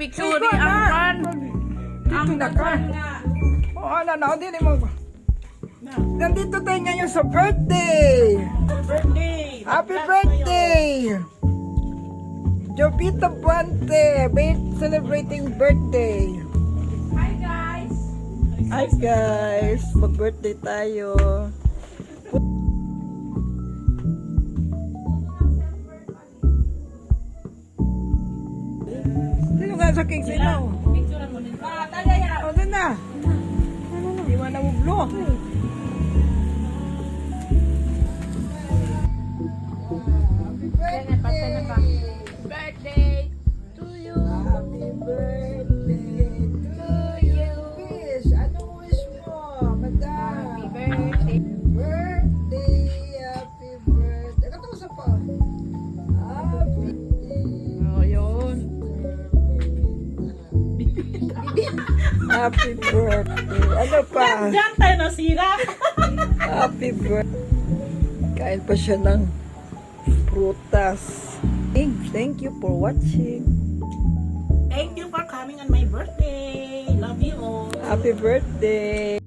picture ni ang Dito na ka. O ano na, hindi mo. Nandito tayo ngayon sa birthday. Happy birthday! Jovita Buante, celebrating birthday. Hi guys! Mag-birthday tayo. Sino nga sa cake? Sino? O, doon na. Iwan na mo vlog. Birthday to you. Happy birthday to you. Wish. Anong wish mo, madam? Happy birthday. Birthday. Happy birthday. Katapusan pa. Happy birthday. Oh, yun. Happy birthday. Ano pa? Diyan tayo nasira. Happy birthday. Kain pa siya ng prutas. Thank you for watching. Thank you for coming on my birthday. Love you all. Happy birthday.